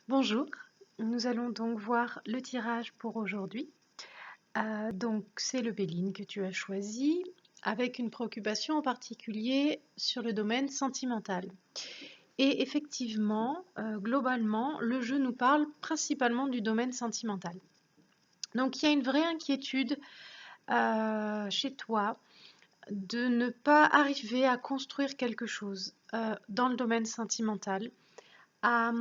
Bonjour, nous allons donc voir le tirage pour aujourd'hui. Donc c'est le Béline que tu as choisi avec une préoccupation en particulier sur le domaine sentimental. Et effectivement, globalement, le jeu nous parle principalement du domaine sentimental. Donc il y a une vraie inquiétude chez toi de ne pas arriver à construire quelque chose dans le domaine sentimental, à,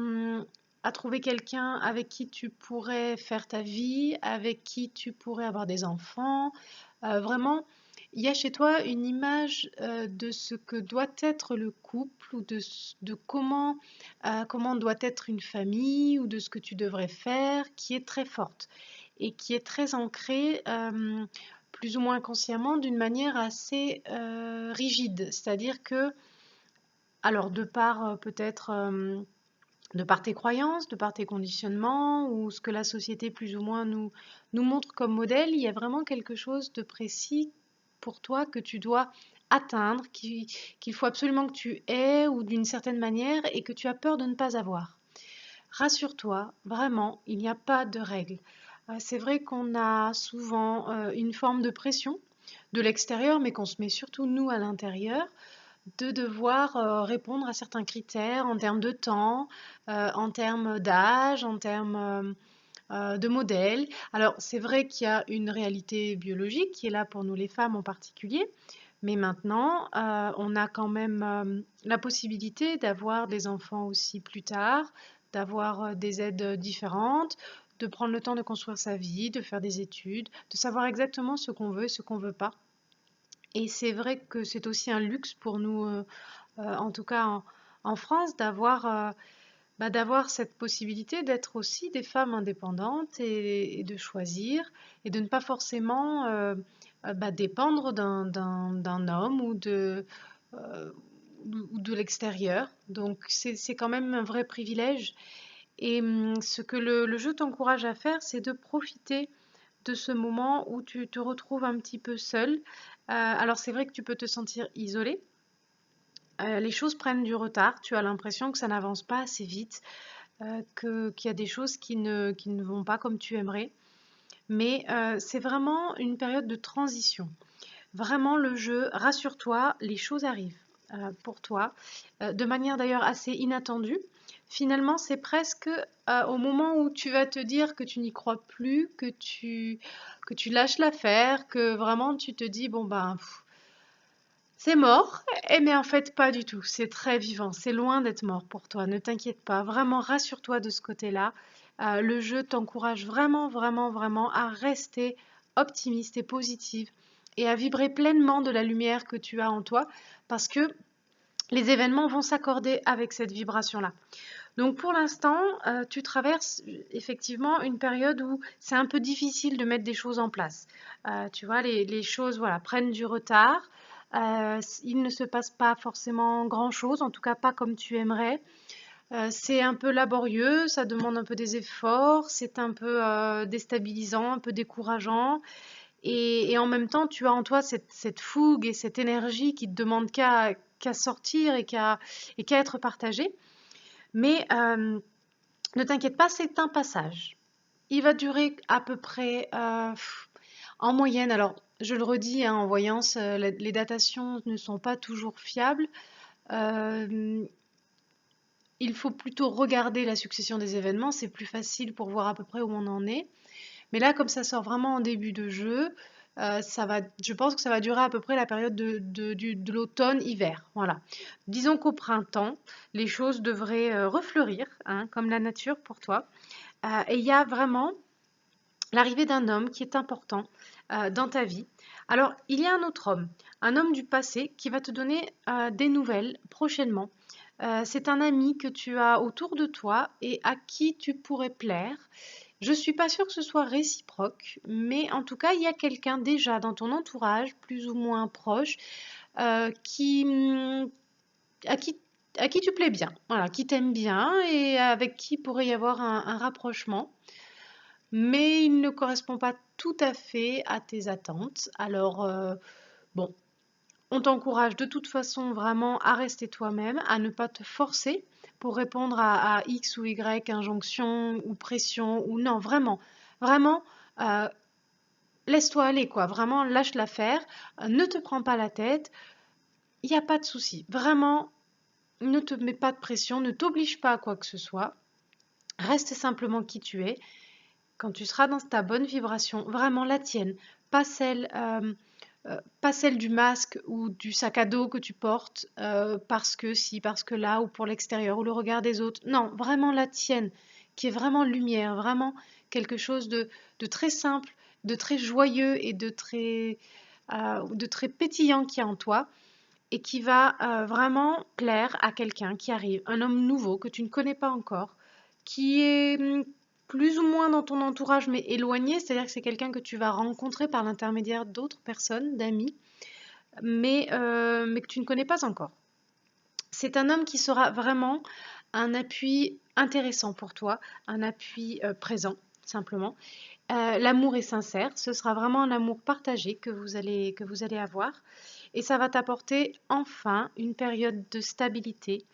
à trouver quelqu'un avec qui tu pourrais faire ta vie, avec qui tu pourrais avoir des enfants. Vraiment, il y a chez toi une image de ce que doit être le couple ou de comment doit être une famille ou de ce que tu devrais faire qui est très forte et qui est très ancrée plus ou moins consciemment d'une manière assez rigide. C'est-à-dire que, alors de par peut-être de par tes croyances, de par tes conditionnements ou ce que la société plus ou moins nous montre comme modèle, il y a vraiment quelque chose de précis pour toi que tu dois atteindre, qu'il faut absolument que tu aies ou d'une certaine manière et que tu as peur de ne pas avoir. Rassure-toi, vraiment, il n'y a pas de règle. C'est vrai qu'on a souvent une forme de pression de l'extérieur, mais qu'on se met surtout nous à l'intérieur, de devoir répondre à certains critères en termes de temps, en termes d'âge, en termes de modèle. Alors, c'est vrai qu'il y a une réalité biologique qui est là pour nous les femmes en particulier, mais maintenant, on a quand même la possibilité d'avoir des enfants aussi plus tard, d'avoir des aides différentes, de prendre le temps de construire sa vie, de faire des études, de savoir exactement ce qu'on veut et ce qu'on veut pas. Et c'est vrai que c'est aussi un luxe pour nous, en tout cas en France, d'avoir cette possibilité d'être aussi des femmes indépendantes et de choisir et de ne pas forcément dépendre d'un homme euh, ou de l'extérieur. Donc c'est quand même un vrai privilège. Et ce que le jeu t'encourage à faire, c'est de profiter de ce moment où tu te retrouves un petit peu seule. Alors c'est vrai que tu peux te sentir isolée. Les choses prennent du retard, tu as l'impression que ça n'avance pas assez vite, qu'il y a des choses qui ne vont pas comme tu aimerais. Mais c'est vraiment une période de transition. Vraiment le jeu, rassure-toi, les choses arrivent pour toi, de manière d'ailleurs assez inattendue. Finalement, c'est presque au moment où tu vas te dire que tu n'y crois plus, que tu lâches l'affaire, que vraiment tu te dis, bon ben, c'est mort. Eh mais en fait, pas du tout. C'est très vivant. C'est loin d'être mort pour toi. Ne t'inquiète pas. Vraiment, rassure-toi de ce côté-là. Le jeu t'encourage vraiment, vraiment, vraiment à rester optimiste et positive et à vibrer pleinement de la lumière que tu as en toi parce que les événements vont s'accorder avec cette vibration-là. Donc pour l'instant, tu traverses effectivement une période où c'est un peu difficile de mettre des choses en place. Tu vois, les choses voilà, prennent du retard. Il ne se passe pas forcément grand-chose, en tout cas pas comme tu aimerais. C'est un peu laborieux, ça demande un peu des efforts, c'est un peu déstabilisant, un peu décourageant. Et en même temps, tu as en toi cette fougue et cette énergie qui te demande qu'à sortir et qu'à être partagée. Mais ne t'inquiète pas, c'est un passage. Il va durer à peu près en moyenne. Alors, je le redis, hein, en voyance, les datations ne sont pas toujours fiables. Euh, il faut plutôt regarder la succession des événements, c'est plus facile pour voir à peu près où on en est. Mais là, comme ça sort vraiment en début de jeu, je pense que ça va durer à peu près la période de l'automne-hiver. Voilà. Disons qu'au printemps, les choses devraient refleurir, hein, comme la nature pour toi. Et il y a vraiment l'arrivée d'un homme qui est important dans ta vie. Alors, il y a un homme du passé qui va te donner des nouvelles prochainement. C'est un ami que tu as autour de toi et à qui tu pourrais plaire. Je suis pas sûre que ce soit réciproque, mais en tout cas, il y a quelqu'un déjà dans ton entourage, plus ou moins proche, euh, qui, hum, à qui, à qui tu plais bien, voilà, qui t'aime bien et avec qui pourrait y avoir un rapprochement mais il ne correspond pas tout à fait à tes attentes. Alors, bon, on t'encourage de toute façon vraiment à rester toi-même, à ne pas te forcer pour répondre à X ou Y injonction ou pression ou non, vraiment, vraiment, laisse-toi aller quoi, vraiment lâche-la faire, ne te prends pas la tête, il n'y a pas de souci, vraiment, ne te mets pas de pression, ne t'oblige pas à quoi que ce soit, reste simplement qui tu es. Quand tu seras dans ta bonne vibration, vraiment la tienne, pas celle, pas celle du masque ou du sac à dos que tu portes parce que si, parce que là, ou pour l'extérieur, ou le regard des autres. Non, vraiment la tienne, qui est vraiment lumière, vraiment quelque chose de très simple, de très joyeux et de très pétillant qui est en toi et qui va vraiment plaire à quelqu'un qui arrive, un homme nouveau que tu ne connais pas encore, qui est plus ou moins dans ton entourage mais éloigné, c'est-à-dire que c'est quelqu'un que tu vas rencontrer par l'intermédiaire d'autres personnes, d'amis, mais que tu ne connais pas encore. C'est un homme qui sera vraiment un appui intéressant pour toi, un appui présent, simplement. L'amour est sincère, ce sera vraiment un amour partagé que vous allez avoir. Et ça va t'apporter enfin une période de stabilité,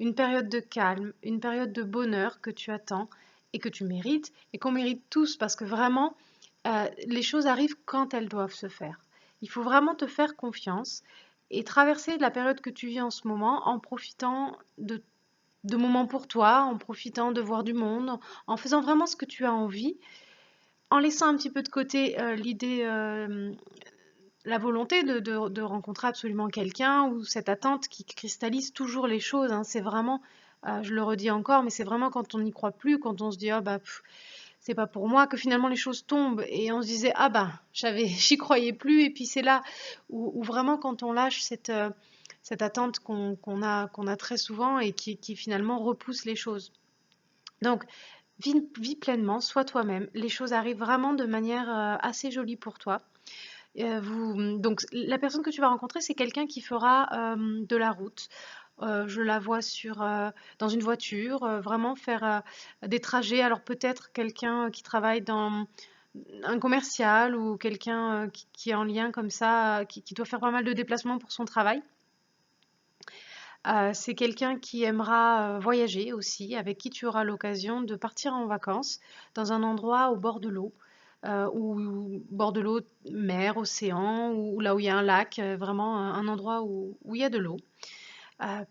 une période de calme, une période de bonheur que tu attends et que tu mérites et qu'on mérite tous parce que vraiment, les choses arrivent quand elles doivent se faire. Il faut vraiment te faire confiance et traverser la période que tu vis en ce moment en profitant de moments pour toi, en profitant de voir du monde, en faisant vraiment ce que tu as envie, en laissant un petit peu de côté l'idée, la volonté de rencontrer absolument quelqu'un ou cette attente qui cristallise toujours les choses. Hein. C'est vraiment, je le redis encore, mais c'est vraiment quand on n'y croit plus, quand on se dit ah bah c'est pas pour moi, que finalement les choses tombent et on se disait ah bah j'y croyais plus et puis c'est là où vraiment quand on lâche cette attente qu'on a très souvent et qui finalement repousse les choses. Donc vis pleinement, sois toi-même. Les choses arrivent vraiment de manière assez jolie pour toi. Donc la personne que tu vas rencontrer, c'est quelqu'un qui fera de la route. Je la vois dans une voiture, vraiment faire des trajets. Alors peut-être quelqu'un qui travaille dans un commercial ou quelqu'un qui est en lien comme ça, qui doit faire pas mal de déplacements pour son travail. C'est quelqu'un qui aimera voyager aussi, avec qui tu auras l'occasion de partir en vacances dans un endroit au bord de l'eau, ou bord de l'eau, mer, océan, ou là où il y a un lac, vraiment un endroit où il y a de l'eau,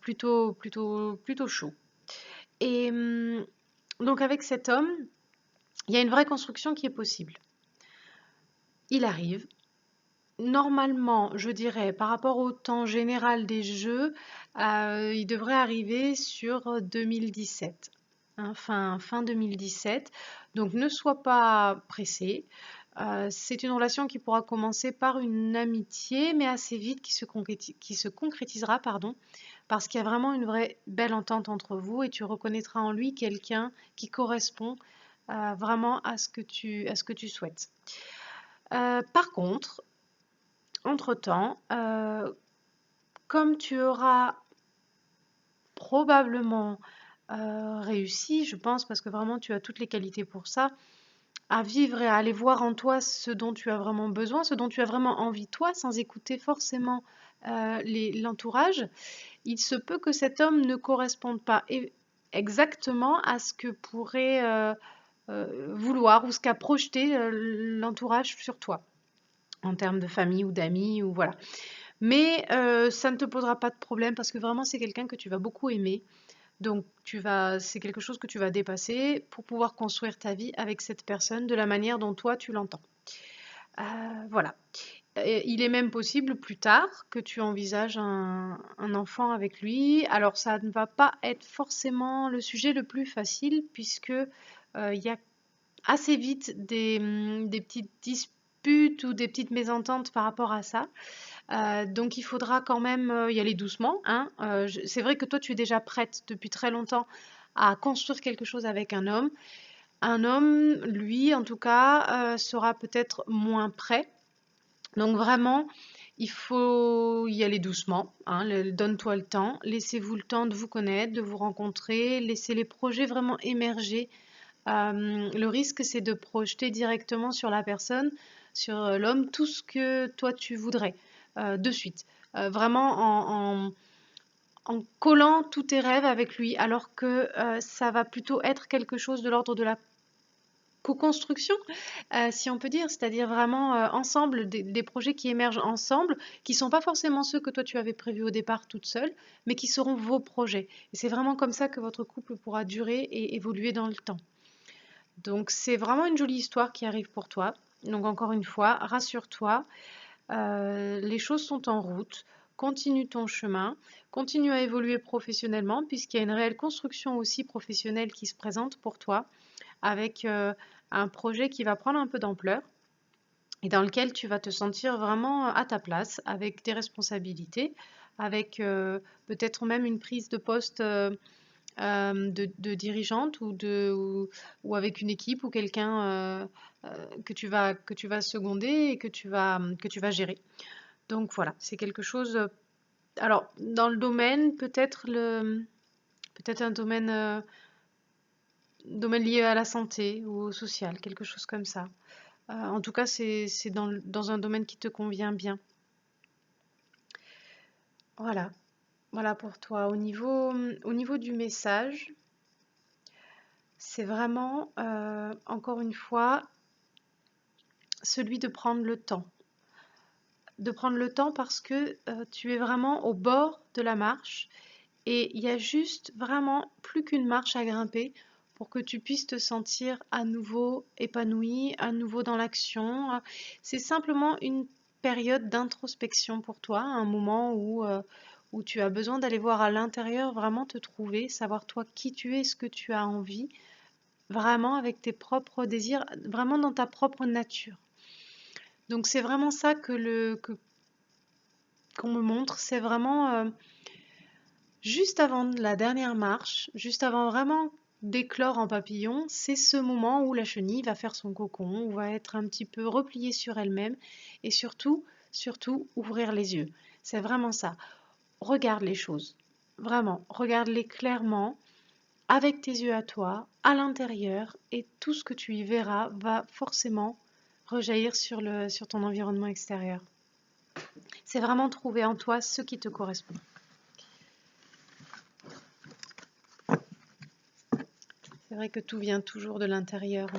plutôt chaud. Et donc avec cet homme, il y a une vraie construction qui est possible. Il arrive. Normalement, je dirais, par rapport au temps général des jeux, il devrait arriver sur 2017, hein, fin 2017. Donc ne sois pas pressé. C'est une relation qui pourra commencer par une amitié, mais assez vite qui se concrétisera, pardon, parce qu'il y a vraiment une vraie belle entente entre vous et tu reconnaîtras en lui quelqu'un qui correspond vraiment à ce que tu souhaites. Par contre, entre-temps, comme tu auras probablement réussi, je pense, parce que vraiment tu as toutes les qualités pour ça, à vivre et à aller voir en toi ce dont tu as vraiment besoin, ce dont tu as vraiment envie toi, sans écouter forcément l'entourage, il se peut que cet homme ne corresponde pas exactement à ce que pourrait vouloir ou ce qu'a projeté l'entourage sur toi, en termes de famille ou d'amis, ou voilà. Mais ça ne te posera pas de problème parce que vraiment c'est quelqu'un que tu vas beaucoup aimer. Donc c'est quelque chose que tu vas dépasser pour pouvoir construire ta vie avec cette personne de la manière dont toi tu l'entends. Voilà. Il est même possible plus tard que tu envisages un enfant avec lui. Alors ça ne va pas être forcément le sujet le plus facile puisque il y a assez vite des petites disputes ou des petites mésententes par rapport à ça. Donc il faudra quand même y aller doucement. Hein. C'est vrai que toi tu es déjà prête depuis très longtemps à construire quelque chose avec un homme. Un homme, lui en tout cas, sera peut-être moins prêt. Donc vraiment, il faut y aller doucement. Hein. Donne-toi le temps. Laissez-vous le temps de vous connaître, de vous rencontrer. Laissez les projets vraiment émerger. Le risque, c'est de projeter directement sur la personne, sur l'homme, tout ce que toi tu voudrais de suite. Vraiment en collant tous tes rêves avec lui, alors que ça va plutôt être quelque chose de l'ordre de la co-construction, si on peut dire, c'est-à-dire vraiment ensemble, des projets qui émergent ensemble, qui ne sont pas forcément ceux que toi tu avais prévus au départ toute seule, mais qui seront vos projets. Et c'est vraiment comme ça que votre couple pourra durer et évoluer dans le temps. Donc c'est vraiment une jolie histoire qui arrive pour toi. Donc encore une fois, rassure-toi, les choses sont en route. Continue ton chemin, continue à évoluer professionnellement puisqu'il y a une réelle construction aussi professionnelle qui se présente pour toi avec un projet qui va prendre un peu d'ampleur et dans lequel tu vas te sentir vraiment à ta place avec des responsabilités, avec peut-être même une prise de poste de dirigeante ou avec une équipe ou quelqu'un que tu vas seconder et que tu vas gérer. Donc voilà, c'est quelque chose. Alors, dans le domaine, peut-être un domaine lié à la santé ou au social, quelque chose comme ça. En tout cas, c'est dans un domaine qui te convient bien. Voilà, voilà pour toi. Au niveau du message, c'est vraiment, encore une fois, celui de prendre le temps. De prendre le temps parce que tu es vraiment au bord de la marche et il y a juste vraiment plus qu'une marche à grimper pour que tu puisses te sentir à nouveau épanoui, à nouveau dans l'action. C'est simplement une période d'introspection pour toi, un moment où tu as besoin d'aller voir à l'intérieur, vraiment te trouver, savoir toi qui tu es, ce que tu as envie, vraiment avec tes propres désirs, vraiment dans ta propre nature. Donc c'est vraiment ça qu'on me montre, c'est vraiment juste avant la dernière marche, juste avant vraiment d'éclore en papillon, c'est ce moment où la chenille va faire son cocon, où va être un petit peu repliée sur elle-même et surtout, surtout ouvrir les yeux. C'est vraiment ça. Regarde les choses. Vraiment, regarde-les clairement, avec tes yeux à toi, à l'intérieur, et tout ce que tu y verras va forcément rejaillir sur ton environnement extérieur. C'est vraiment trouver en toi ce qui te correspond. C'est vrai que tout vient toujours de l'intérieur.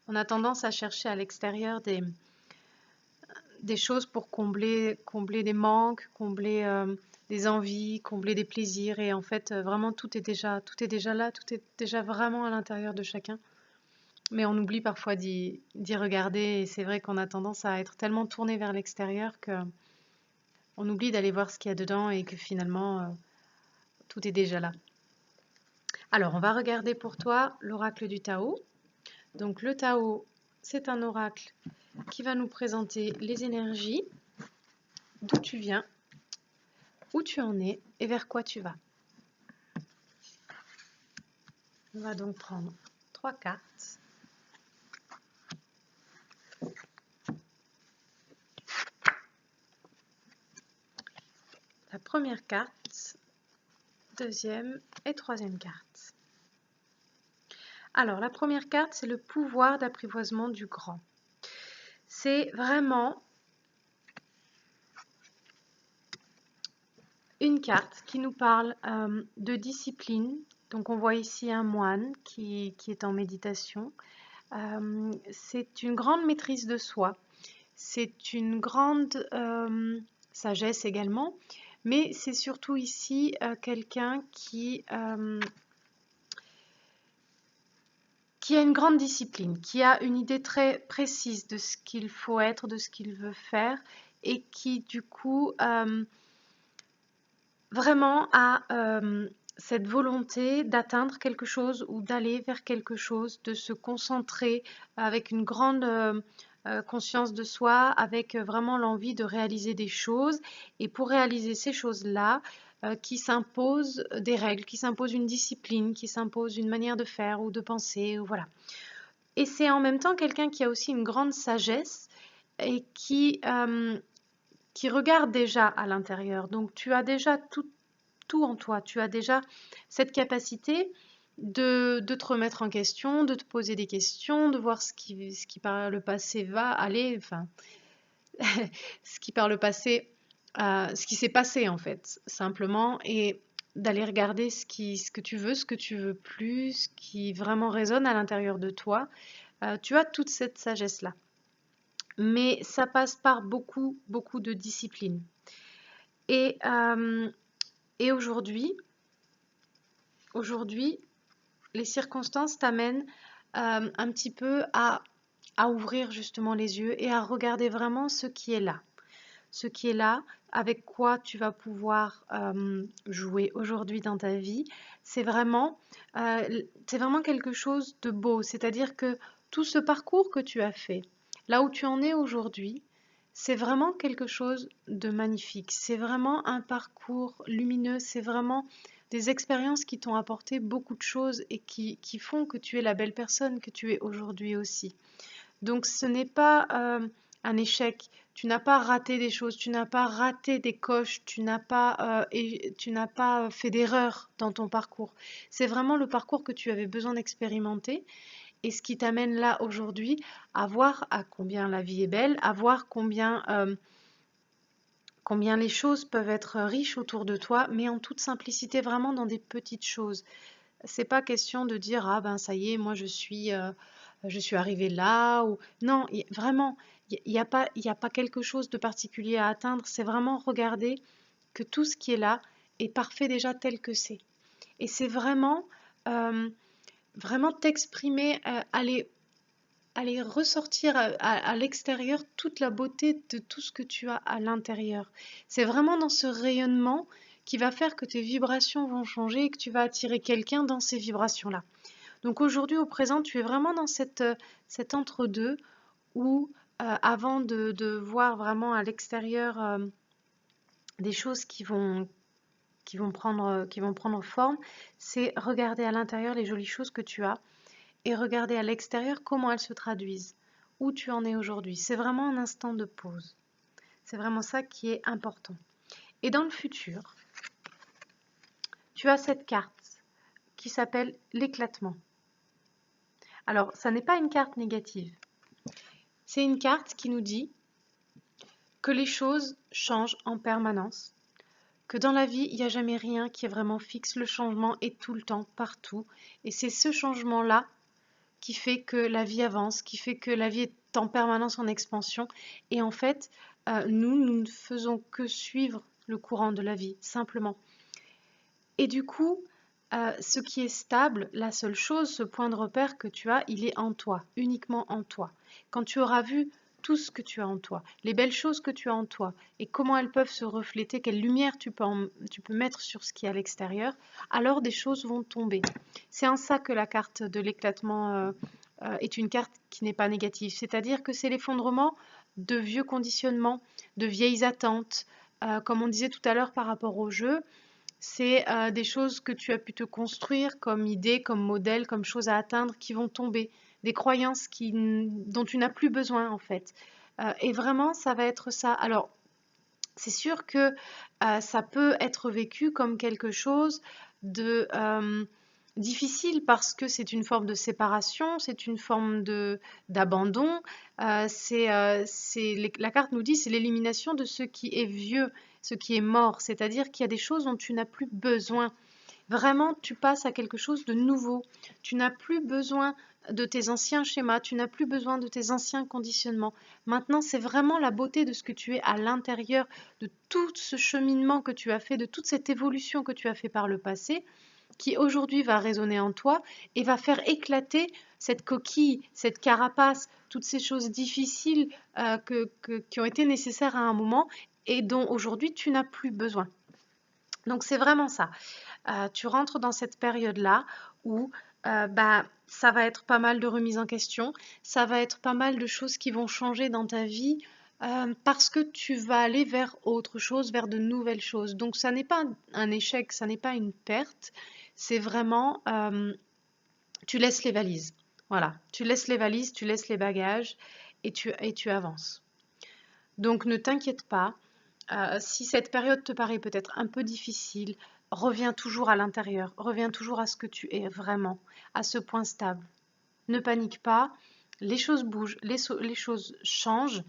On a tendance à chercher à l'extérieur des choses pour combler des manques, combler des envies, combler des plaisirs. Et en fait, vraiment, tout est déjà là, tout est déjà vraiment à l'intérieur de chacun. Mais on oublie parfois d'y regarder. Et c'est vrai qu'on a tendance à être tellement tourné vers l'extérieur que on oublie d'aller voir ce qu'il y a dedans et que finalement, tout est déjà là. Alors, on va regarder pour toi l'oracle du Tao. Donc, le Tao, c'est un oracle qui va nous présenter les énergies, d'où tu viens, où tu en es et vers quoi tu vas. On va donc prendre 3 cartes. La première carte, deuxième et troisième carte. Alors, la première carte, c'est le pouvoir d'apprivoisement du grand. C'est vraiment une carte qui nous parle de discipline. Donc, on voit ici un moine qui est en méditation. C'est une grande maîtrise de soi. C'est une grande sagesse également. Mais c'est surtout ici quelqu'un qui a une grande discipline, qui a une idée très précise de ce qu'il faut être, de ce qu'il veut faire, et qui du coup vraiment a cette volonté d'atteindre quelque chose ou d'aller vers quelque chose, de se concentrer avec une grande conscience de soi, avec vraiment l'envie de réaliser des choses. Et pour réaliser ces choses-là, qui s'imposent des règles, qui s'imposent une discipline, qui s'imposent une manière de faire ou de penser, ou voilà. Et c'est en même temps quelqu'un qui a aussi une grande sagesse et qui regarde déjà à l'intérieur. Donc tu as déjà tout en toi. Tu as déjà cette capacité de te remettre en question, de te poser des questions, de voir ce qui par le passé va aller, enfin, ce qui par le passé, ce qui s'est passé en fait, simplement. Et d'aller regarder ce que tu veux, ce que tu veux plus, ce qui vraiment résonne à l'intérieur de toi. Tu as toute cette sagesse-là. Mais ça passe par beaucoup, beaucoup de discipline. Et, euh, et aujourd'hui, les circonstances t'amènent un petit peu à ouvrir justement les yeux et à regarder vraiment ce qui est là. Ce qui est là, avec quoi tu vas pouvoir jouer aujourd'hui dans ta vie, c'est vraiment quelque chose de beau. C'est-à-dire que tout ce parcours que tu as fait, là où tu en es aujourd'hui, c'est vraiment quelque chose de magnifique. C'est vraiment un parcours lumineux. C'est vraiment des expériences qui t'ont apporté beaucoup de choses et qui font que tu es la belle personne que tu es aujourd'hui aussi. Donc ce n'est pas un échec. Tu n'as pas raté des choses, tu n'as pas raté des coches, tu n'as pas fait d'erreur dans ton parcours. C'est vraiment le parcours que tu avais besoin d'expérimenter et ce qui t'amène là aujourd'hui à voir à combien la vie est belle, à voir combien les choses peuvent être riches autour de toi, mais en toute simplicité, vraiment dans des petites choses. C'est pas question de dire ah ben ça y est, moi je suis arrivée là ou non, vraiment il y a pas quelque chose de particulier à atteindre, c'est vraiment regarder que tout ce qui est là est parfait déjà tel que c'est. Et c'est vraiment vraiment t'exprimer, aller ressortir à l'extérieur toute la beauté de tout ce que tu as à l'intérieur. C'est vraiment dans ce rayonnement qui va faire que tes vibrations vont changer et que tu vas attirer quelqu'un dans ces vibrations-là. Donc aujourd'hui, au présent, tu es vraiment dans cet entre-deux où, avant de voir vraiment à l'extérieur des choses qui vont prendre forme, c'est regarder à l'intérieur les jolies choses que tu as et regarder à l'extérieur comment elles se traduisent, où tu en es aujourd'hui. C'est vraiment un instant de pause. C'est vraiment ça qui est important. Et dans le futur, tu as cette carte qui s'appelle l'éclatement. Alors, ça n'est pas une carte négative. C'est une carte qui nous dit que les choses changent en permanence, que dans la vie, il n'y a jamais rien qui est vraiment fixe. Le changement est tout le temps, partout. Et c'est ce changement-là qui fait que la vie avance, qui fait que la vie est en permanence en expansion. Et en fait, nous ne faisons que suivre le courant de la vie, simplement. Et du coup, ce qui est stable, la seule chose, ce point de repère que tu as, il est en toi, uniquement en toi. Quand tu auras vu tout ce que tu as en toi, les belles choses que tu as en toi et comment elles peuvent se refléter, quelle lumière tu peux mettre sur ce qui est à l'extérieur, alors des choses vont tomber. C'est en ça que la carte de l'éclatement est une carte qui n'est pas négative, c'est-à-dire que c'est l'effondrement de vieux conditionnements, de vieilles attentes, comme on disait tout à l'heure par rapport au jeu. C'est des choses que tu as pu te construire comme idées, comme modèles, comme choses à atteindre qui vont tomber, des croyances dont tu n'as plus besoin en fait. Et vraiment, ça va être ça. Alors, c'est sûr que ça peut être vécu comme quelque chose de difficile parce que c'est une forme de séparation, c'est une forme d'abandon. La carte nous dit c'est l'élimination de ce qui est vieux, ce qui est mort, c'est-à-dire qu'il y a des choses dont tu n'as plus besoin. Vraiment, tu passes à quelque chose de nouveau. Tu n'as plus besoin de tes anciens schémas, tu n'as plus besoin de tes anciens conditionnements. Maintenant, c'est vraiment la beauté de ce que tu es à l'intérieur, de tout ce cheminement que tu as fait, de toute cette évolution que tu as fait par le passé, qui aujourd'hui va résonner en toi et va faire éclater cette coquille, cette carapace, toutes ces choses difficiles qui ont été nécessaires à un moment et dont aujourd'hui tu n'as plus besoin. Donc c'est vraiment ça. Tu rentres dans cette période-là où ça va être pas mal de remises en question, ça va être pas mal de choses qui vont changer dans ta vie parce que tu vas aller vers autre chose, vers de nouvelles choses. Donc ça n'est pas un échec, ça n'est pas une perte, c'est vraiment tu laisses les valises. Voilà, tu laisses les valises, tu laisses les bagages et tu avances. Donc ne t'inquiète pas. Si cette période te paraît peut-être un peu difficile, reviens toujours à l'intérieur, reviens toujours à ce que tu es vraiment, à ce point stable. Ne panique pas, les choses bougent, les choses changent,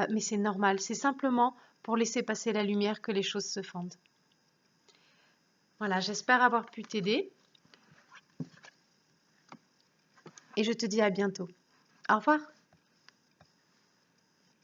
mais c'est normal, c'est simplement pour laisser passer la lumière que les choses se fendent. Voilà, j'espère avoir pu t'aider et je te dis à bientôt. Au revoir.